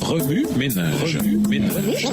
Remue ménage. Remue ménage.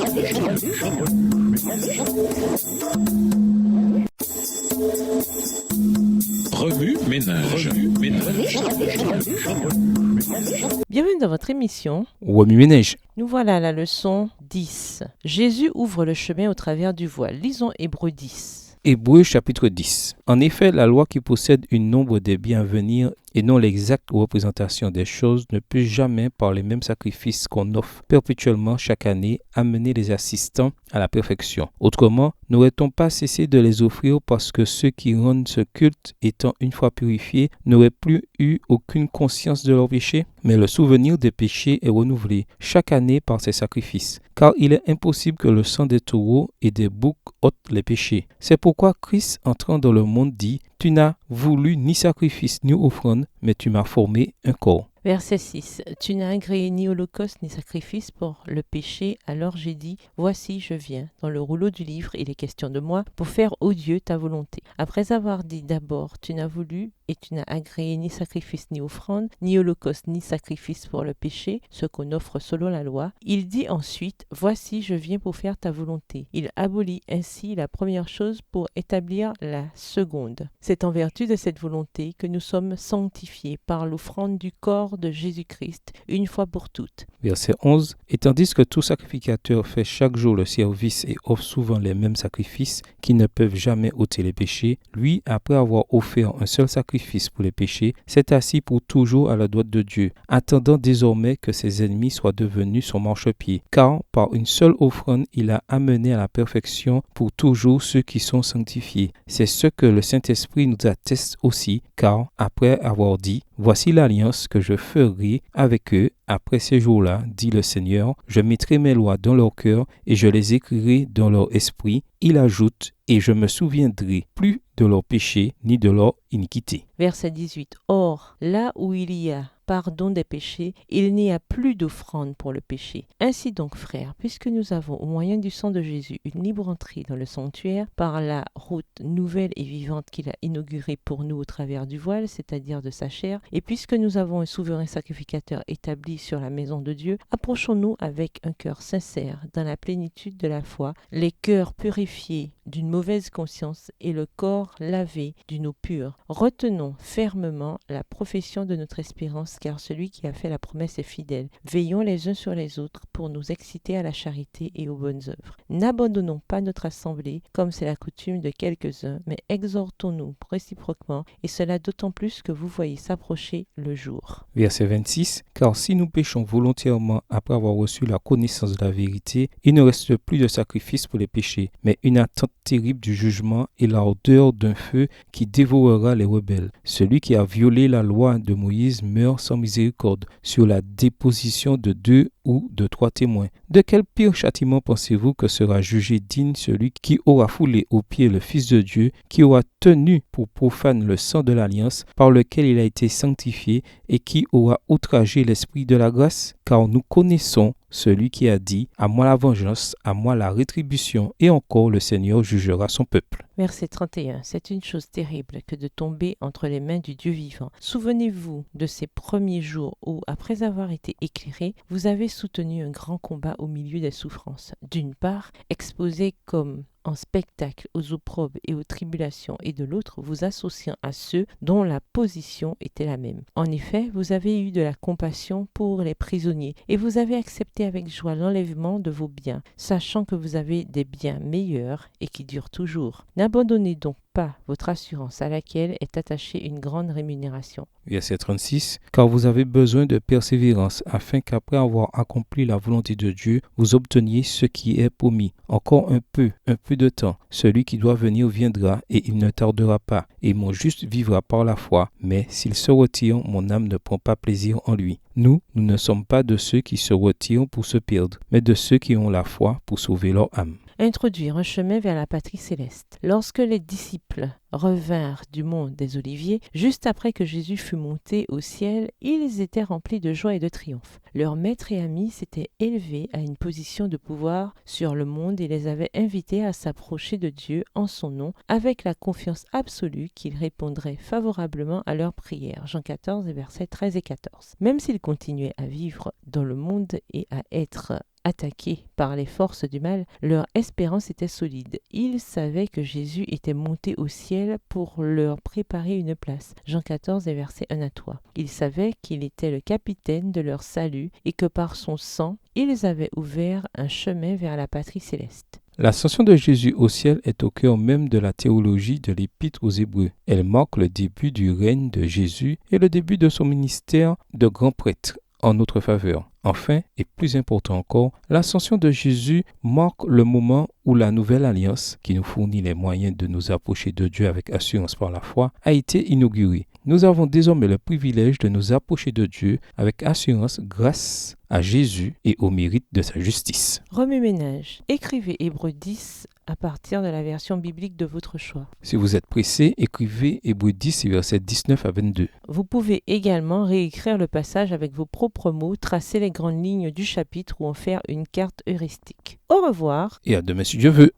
Bienvenue dans votre émission. Remue ménage. Nous voilà à la leçon 10. Jésus ouvre le chemin au travers du voile. Lisons Hébreux 10. Hébreux chapitre 10. En effet, la loi qui possède une nombre des biens à venir et non l'exacte représentation des choses ne peut jamais, par les mêmes sacrifices qu'on offre perpétuellement chaque année, amener les assistants à la perfection. Autrement, n'aurait-on pas cessé de les offrir parce que ceux qui rendent ce culte, étant une fois purifiés, n'auraient plus eu aucune conscience de leur péché? Mais le souvenir des péchés est renouvelé chaque année par ces sacrifices, car il est impossible que le sang des taureaux et des boucs ôte les péchés. C'est pourquoi Christ, entrant dans le monde, dit « Tu n'as voulu ni sacrifice ni offrande, mais tu m'as formé un corps. » Verset 6. Tu n'as agréé ni holocauste ni sacrifice pour le péché, alors j'ai dit, voici je viens. Dans le rouleau du livre, il est question de moi, pour faire, ô Dieu, ta volonté. Après avoir dit d'abord, tu n'as voulu et tu n'as agréé ni sacrifice ni offrande, ni holocauste ni sacrifice pour le péché, ce qu'on offre selon la loi, il dit ensuite, voici je viens pour faire ta volonté. Il abolit ainsi la première chose pour établir la seconde. C'est en vertu de cette volonté que nous sommes sanctifiés par l'offrande du corps de Jésus-Christ, une fois pour toutes. Verset 11. Et tandis que tout sacrificateur fait chaque jour le service et offre souvent les mêmes sacrifices qui ne peuvent jamais ôter les péchés, lui, après avoir offert un seul sacrifice pour les péchés, s'est assis pour toujours à la droite de Dieu, attendant désormais que ses ennemis soient devenus son marchepied. Car par une seule offrande, il a amené à la perfection pour toujours ceux qui sont sanctifiés. C'est ce que le Saint-Esprit nous atteste aussi, car après avoir dit, voici l'alliance que je ferai avec eux après ces jours-là, dit le Seigneur, je mettrai mes lois dans leur cœur et je les écrirai dans leur esprit. Il ajoute, et je me souviendrai plus de leurs péchés ni de leur iniquité. Verset 18. Or, là où il y a pardon des péchés, il n'y a plus d'offrande pour le péché. Ainsi donc, frères, puisque nous avons au moyen du sang de Jésus une libre entrée dans le sanctuaire par la route nouvelle et vivante qu'il a inaugurée pour nous au travers du voile, c'est-à-dire de sa chair, et puisque nous avons un souverain sacrificateur établi sur la maison de Dieu, approchons-nous avec un cœur sincère, dans la plénitude de la foi, les cœurs purifiés d'une mauvaise conscience et le corps lavé d'une eau pure. Retenons fermement la profession de notre espérance, car celui qui a fait la promesse est fidèle. Veillons les uns sur les autres pour nous exciter à la charité et aux bonnes œuvres. N'abandonnons pas notre assemblée, comme c'est la coutume de quelques-uns, mais exhortons-nous réciproquement, et cela d'autant plus que vous voyez s'approcher le jour. Verset 26. Car si nous péchons volontairement après avoir reçu la connaissance de la vérité, il ne reste plus de sacrifice pour les péchés, mais une attente terrible du jugement et l'ardeur d'un feu qui dévorera les rebelles. Celui qui a violé la loi de Moïse meurt sans miséricorde sur la déposition de 2 ou de 3 témoins. De quel pire châtiment pensez-vous que sera jugé digne celui qui aura foulé aux pieds le Fils de Dieu, qui aura tenu pour profane le sang de l'alliance par lequel il a été sanctifié et qui aura outragé l'esprit de la grâce? Car nous connaissons celui qui a dit « À moi la vengeance, à moi la rétribution » et encore le Seigneur jugera son peuple. Verset 31. C'est une chose terrible que de tomber entre les mains du Dieu vivant. Souvenez-vous de ces premiers jours où, après avoir été éclairés, vous avez soutenu un grand combat au milieu des souffrances. D'une part, exposé comme en spectacle aux opprobes et aux tribulations, et de l'autre vous associant à ceux dont la position était la même. En effet, vous avez eu de la compassion pour les prisonniers, et vous avez accepté avec joie l'enlèvement de vos biens, sachant que vous avez des biens meilleurs et qui durent toujours. N'abandonnez donc pas votre assurance à laquelle est attachée une grande rémunération. Verset 36. Car vous avez besoin de persévérance, afin qu'après avoir accompli la volonté de Dieu, vous obteniez ce qui est promis. Encore un peu de temps. Celui qui doit venir viendra, et il ne tardera pas. Et mon juste vivra par la foi. Mais s'il se retire, mon âme ne prend pas plaisir en lui. Nous ne sommes pas de ceux qui se retirent pour se perdre, mais de ceux qui ont la foi pour sauver leur âme. introduire un chemin vers la patrie céleste. Lorsque les disciples revinrent du mont des Oliviers, juste après que Jésus fut monté au ciel, ils étaient remplis de joie et de triomphe. Leur maître et ami s'était élevé à une position de pouvoir sur le monde et les avait invités à s'approcher de Dieu en son nom, avec la confiance absolue qu'il répondrait favorablement à leurs prières. Jean 14, versets 13 et 14. Même s'ils continuaient à vivre dans le monde et à être attaqués par les forces du mal, leur espérance était solide. Ils savaient que Jésus était monté au ciel pour leur préparer une place. Jean 14, versets 1 à 3. Ils savaient qu'il était le capitaine de leur salut et que par son sang, ils avaient ouvert un chemin vers la patrie céleste. L'ascension de Jésus au ciel est au cœur même de la théologie de l'Épître aux Hébreux. Elle marque le début du règne de Jésus et le début de son ministère de grand prêtre en notre faveur. Enfin, et plus important encore, l'ascension de Jésus marque le moment où la nouvelle alliance, qui nous fournit les moyens de nous approcher de Dieu avec assurance par la foi, a été inaugurée. Nous avons désormais le privilège de nous approcher de Dieu avec assurance grâce à Jésus et au mérite de sa justice. Remue-ménage. Écrivez Hébreux 10 à partir de la version biblique de votre choix. Si vous êtes pressé, écrivez Hébreux 10, versets 19 à 22. Vous pouvez également réécrire le passage avec vos propres mots, tracer les grandes lignes du chapitre ou en faire une carte heuristique. Au revoir. Et à demain si Dieu veut.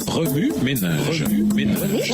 Remue-ménage. Remue-ménage.